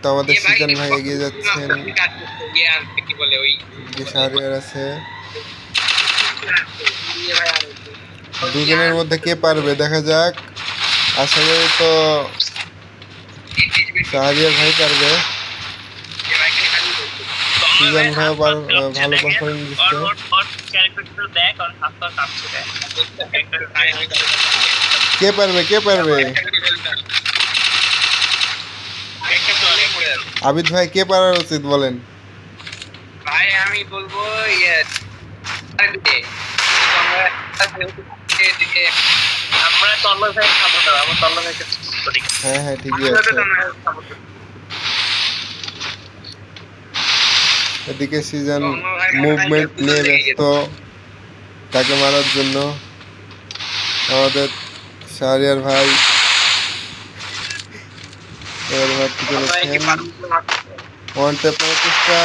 তো আমাদের সিজন ভাই এগিয়ে যাচ্ছেন, শাহরিয়ার আছে। দুজনের মধ্যে কে পারবে দেখা যাক। আশা করি তো শাহরিয়ার ভাই পারবে। সিজন ভাই ভালো পারফরমেন্স দিচ্ছে। কে পারবে কে পারবে? আবিদ ভাই কে পারা উচিত বলেন? ভাই আমি বলবো আমরা তন্ময় ভাই সাপোর্টার, আমরা তন্ময় ভাইকে সাপোর্ট করি। হ্যাঁ হ্যাঁ ঠিকই আছে। এদিকে সিজন মুভমেন্ট নিয়ে ব্যস্ত তাকে মারার জন্য। আমাদের শাহরিয়ার ভাই এবার মারতে চলেছেন। ওয়ান ট্যাপ মারার চেষ্টা,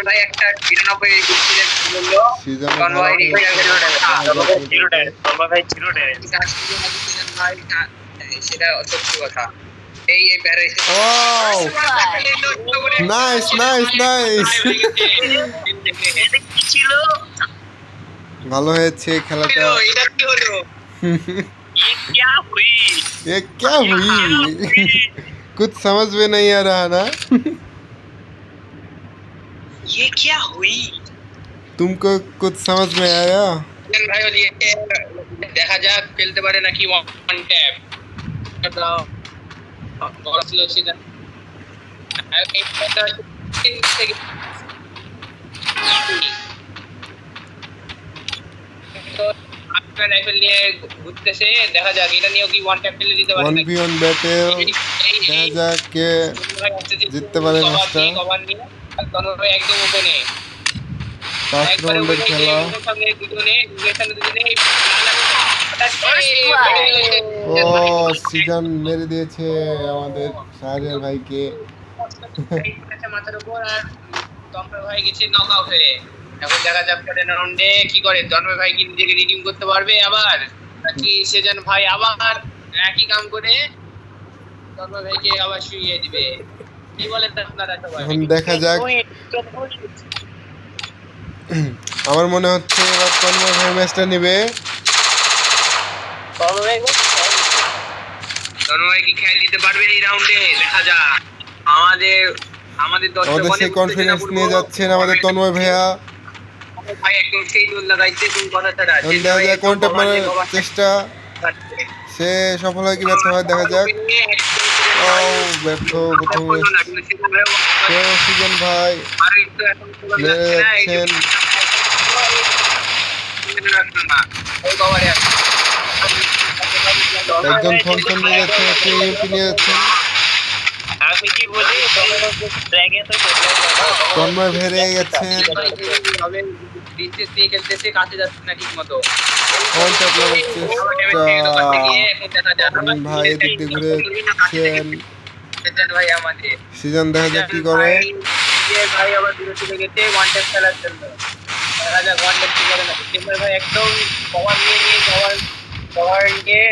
ভাই একটা 99 সেটা সত্যি কথা। নাইস নাইস নাইস, ভালো হয়েছে খেলাটা। ये क्या हुई? कुछ समझ में नहीं आ रहा ना? ये क्या हुई? तुमको कुछ समझ में आया? দেখা যাক খেলতে পারে নাকি ওয়ান ট্যাপ। রাইফেল নিয়ে ঘুরতেছে, দেখা যাক এটা নিয়েও কি ওয়ান ট্যাপ ফেলে দিতে পারে নাকি। 1v1 ব্যাটেল, দেখা যাক কে জিততে পারে ম্যাচটা। একদম ওপেনে ফার্স্ট রাউন্ডের খেলা। ও সিজন মেরে দিয়েছে আমাদের শাহরিয়ার ভাইকে। মাথার উপর আর তন্ময় ভাই গেছে নকআউট হয়ে। এখন দেখা যাক পরের রাউন্ডে কি করে, তন্ময় ভাই কি নিজেকে রিডিম করতে পারবে আবার নাকি সেজন ভাই আবার একই কাম করে তন্ময় ভাইকে আবার শুইয়ে দিবে। কি বলেন আপনারা সবাই? এখন দেখা যাক। আমার মনে হচ্ছে এবার তন্ময় ভাই ম্যাচটা নেবে। তন্ময় কি খেলে দিতে পারবে এই রাউন্ডে? দেখা যাক। আমাদের সেই কনফিডেন্স নিয়ে যাচ্ছেন আমাদের তন্ময় ভাইয়া। ভাই একদম সেই দোল লাগাইতে কোন কথা ছাড়া। দেখা যাক কোনটা মারার চেষ্টা, সে সফল হয় কি ব্যর্থ হয় দেখা যাক। ও ব্যর্থ প্রথমে। সিজন ভাই মেরে যাচ্ছেন। একজন থমসন নিয়ে যাচ্ছেন, একটি ইউপি নিয়ে যাচ্ছেন। আমি কি বলি, তন্ময় ভেরে গেছেন। খেলতেছে কাছে যাচ্ছে না ঠিক মতো। ভাই এদিক দিয়ে ঘুরে যাচ্ছেন। ভাই আমাদের সিজন দেখা যাক কি করে। ভাই আবার দূরে চলে গেছে ওয়ান ট্যাপ খেলার জন্য। দেখা যাক ওয়ান ট্যাপ কি করে না। ভাই একদম কভার নিয়ে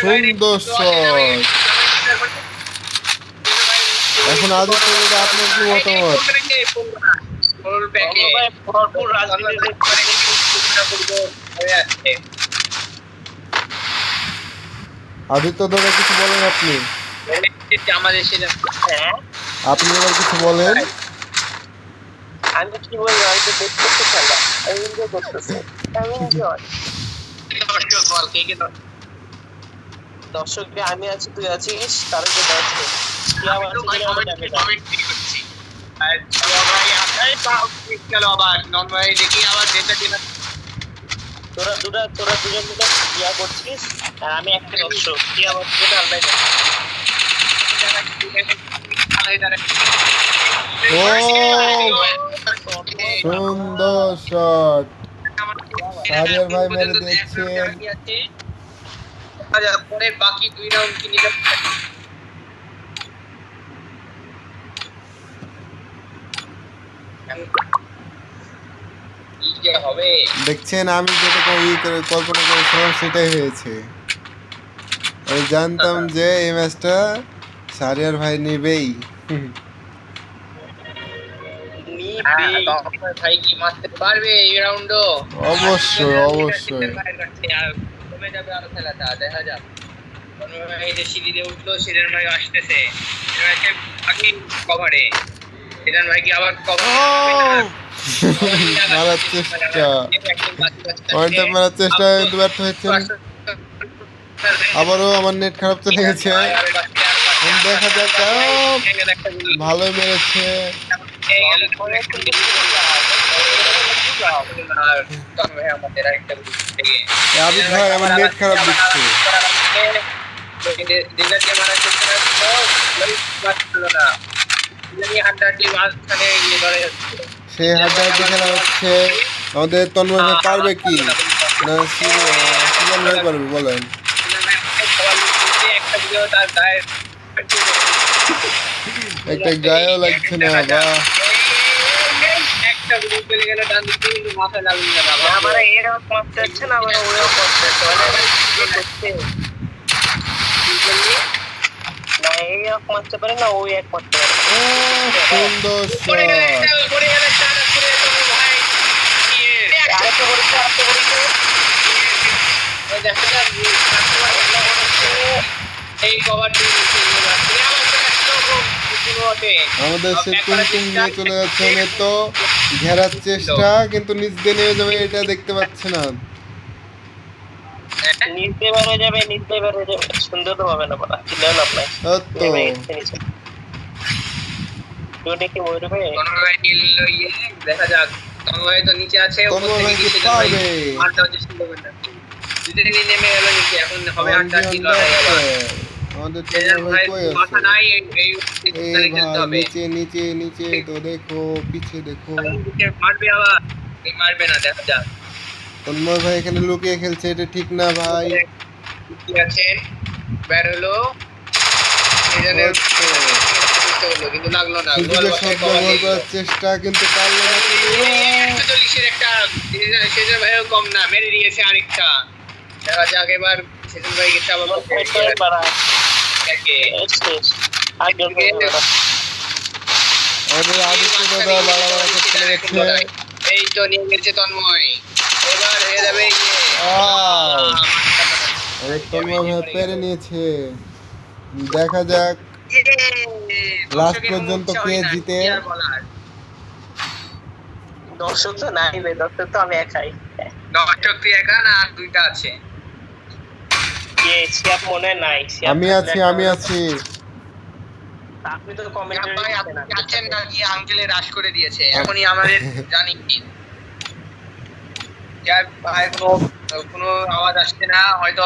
সুন্দর শট। এখন আদিত্য আপনার কি মতামত? আদিত্য দাদা কিছু বলেন আপনি? আপনি এবার কিছু বলেন। আমি কি বলবো, আমি তো দেখতেছি খেলা, আমি এনজয় করতেছি। দর্শককে আমি আছি, তুই আছিস, তারা যে দর্শক তোরা দুজন মিলে ইয়া করছিস আর আমি একটা দর্শক, কি আমার সুন্দর শট, শাহরিয়ার ভাই মেরে দিয়েছেন। পরের বাকি 2 রাউন্ড কি নিতে যে হবে। দেখছেন আমি যেটা কল্পনা করেছিলাম সেটাই হয়েছে। আমি জানতাম যে এই ম্যাচটা সারিয়ার ভাই নেবেই। তন্ময় ভাই কি মারতে পারবে এই রাউন্ডও? অবশ্যই অবশ্যই। আর কমে যাবে আরো খেলাটা, দেখা যাক। তন্ময় ভাই এই যে সিঁড়ি দিয়ে উঠলো, সিজন ভাই আসতেছে, আগে কভারে। সিজন ভাই কি আবার কভার মারার চেষ্টা, পয়েন্টে মারার চেষ্টা কিন্তু ব্যর্থ হচ্ছেন। আবারও আমার নেট খারাপ চলে গেছে। দেখা যাক, ভালোই মেরেছে। আবিদ ভাই আমার নেট খারাপ দিচ্ছে। সে হাড্ডাহাড্ডি খেলা হচ্ছে। আমাদের তন্ময় ভাই পারবে কি না সিজন ভাই পারবে বলেন? একটা গায়েও লাগছে না বা একটা গুলি চলে গেল ডান দিকে, কিন্তু মাথায় লাগলো না বাবা। আমার এরও করতে হচ্ছে না, আমার ওরেও করতে হচ্ছে, না এই এক মারতে পারে না, ওই এক মারতে পারে। সুন্দর শট। আমাদের সে টুমটুম নিয়ে চলে যাচ্ছে, তো ঘেরার চেষ্টা, কিন্তু নিচ দিয়ে নেমে যাবে এটা দেখতে পাচ্ছে না। নিচে বের হয়ে যাবে, নিচে বের হয়ে যাবে, সুন্দর তো হবে না বলা, চিল্লাও লাভ নাই। তো কি মরবে? তন্ময় কিল লইয়ে দেখা যাক। তন্ময় তো নিচে আছে, উপর তন্ময় থেকে ভাই কি কিছু পারবে? মারতে হচ্ছে সুন্দর করে। দুজনে নেমে গেল নিচে, এখন হবে আড্ডা কি লড়াই আবার। আমাদের তন্ময় ভাই কই মাথা আছে? নাই, এই এই খেলতে ভাই হবে। নিচে নিচে নিচে তো দেখো, পিছে দেখো। মারবে আবার, এই মারবে না, দেখা যাক। তন্ময় ভাই এখানে লুকিয়ে খেলছে, এটা ঠিক না ভাই। কি আছেন, বের হলো, কিন্তু লাগলো না। সুযোগের সদ্ব্যবহার করার চেষ্টা, কিন্তু পারলো না তিনি। 140 একটা সেজন ভাইও কম না, মেরে দিয়েছে আরেকটা। দেখা যাক এবার সেজন ভাই গেছে আবার আমাদের আদিত্য দাদা বাড়াবাড়া করতে লেগেছে। এই তো নিয়ে গেছে তন্ময়, এবার হয়ে যাবে আমাদের তন্ময় ভাই পেরে নিয়েছে। দেখা যাক লাস্ট পর্যন্ত কে জিতে। দর্শক তো নাই রে, দর্শক তো আমি একাই। দর্শক তুই একা না, আর দুইটা আছে? মনে নাই। আমি আছি, আমি আছি। আপনি তো কমেন্টে আছেন না, কি আঙ্কেলে রাশ করে দিয়েছে এখনই আমাদের জানি কি। যার ভাই কোনো আওয়াজ আসছে না, হয়তো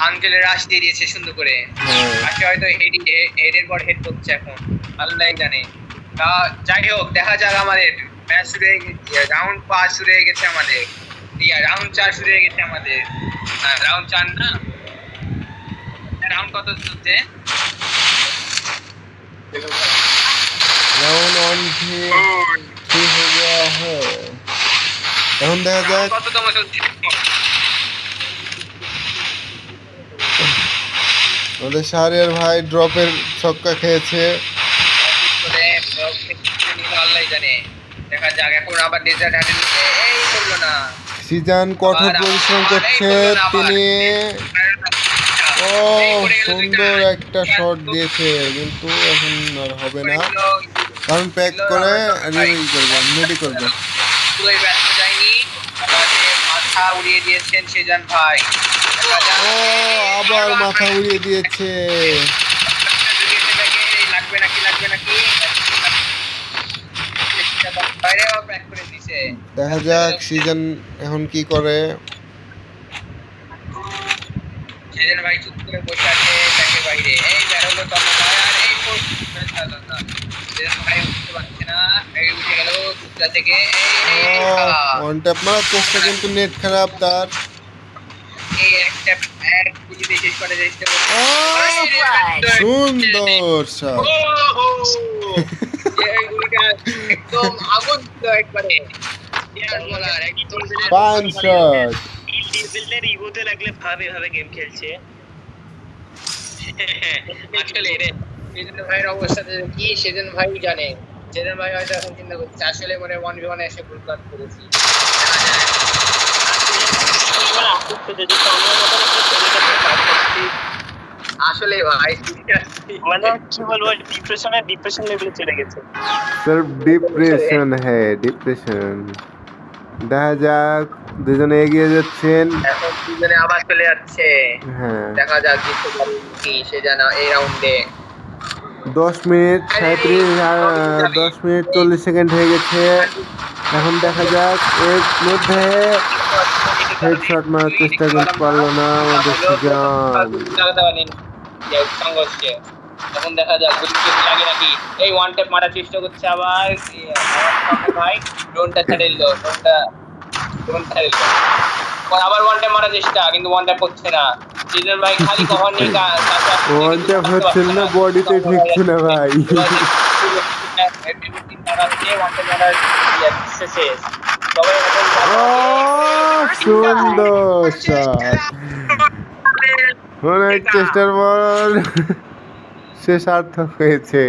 আঙ্কেলের রাশ দিয়ে দিয়েছে সুন্দর করে। আজকে হয়তো হেডের পর হেড করছে এখন, আল্লাহ জানে। যাই হোক, দেখা যাক। আমাদের ম্যাচ শুরু হয়ে গেছে, রাউন্ড 5 শুরু হয়ে গেছে আমাদের, রাউন্ড 4 শুরু হয়ে গেছে আমাদের। রাউন্ড 4 না, রাউন্ড কত চলছে? राउंड 1 भी ठीक हो गया है। এখন দেখা যাক কততম চলছে। আমাদের শাহরিয়ার ভাই ড্রপের ছক্কা খেয়েছে। আল্লাহ জানে, দেখা যাক। এখন আবার ডেজার্ট হ্যান্ডে নিচ্ছে, এই করলো না। সিজান কঠোর পরিশ্রম করছে তিনি। ও সুন্দর একটা শট দিয়েছে, কিন্তু এখন আর হবে না, কারণ প্যাক করে রেডি করবো। পুরোই ব্যস্ত যায়নি, মাথা উড়িয়ে দিয়েছেন সেজান ভাই। ও আবার মাথা উড়িয়ে দিয়েছে। লাগবে নাকি, লাগবে নাকি, দেখা যাক সিজন এখন কি করে। সেজন ভাই চুপ করে বসে আছে ব্যাংকের বাইরে। এই বের হলো তন্ময় ভাই, আর এই সেজন ভাই উঠতে পারছে না, এই উঠে গেল দুটা থেকে। ওয়ান ট্যাপ মারার চেষ্টা, কিন্তু নেট খারাপ তার। এই একটা এক গুলি দিয়ে শেষ করে চেষ্টা করছে। সুন্দর শট। এই গুলিটা একদম আগুন ছিল একবারে। বলার একদম পান শট লেভেলের ইগোতে লাগলে ভাবে ভাবে গেম খেলছে। আসলে রে সেজন ভাইয়ের অবস্থা কি সেজন ভাই জানে। সেজন ভাই হয়তো এখন চিন্তা করছে আসলে মনে 1v1 এসে ভুল কাজ করেছি। আসলে ভাই মানে কি বলবো, ডিপ্রেশন লেভেলে চলে গেছে। सिर्फ ডিপ্রেশন হ্যাঁ ডিপ্রেশন। দেখা যাক দুজনে এগিয়ে যাচ্ছেন। এখন দুজনে আবার চলে যাচ্ছে। হ্যাঁ দেখা যাক জিততে পারে কি সে জানা এই রাউন্ডে। 10 মিনিট 37 আর 10 মিনিট 40 সেকেন্ড হয়ে গেছে। এখন দেখা যাক এর মধ্যে হেডশট মারার চেষ্টা করতে পারলো না আমাদের সুজন। সংঘর্ষে এখন দেখা যাক গুলি লাগে নাকি। এই ওয়ান ট্যাপ মারার চেষ্টা করছে আবার ভাই ড্রোনটা ছেড়ে দিল। ড্রোন ছেড়ে দিল আবার ওয়ান ট্যাপ মারার চেষ্টা কিন্তু ওয়ান ট্যাপ হচ্ছে না। সিজন ভাই খালি কভার নিয়ে ওয়ান ট্যাপ হচ্ছে না বডিতে ঠেকছে না ভাই। সুন্দর শট অনেক চেষ্টার পর সে সার্থক হয়েছে।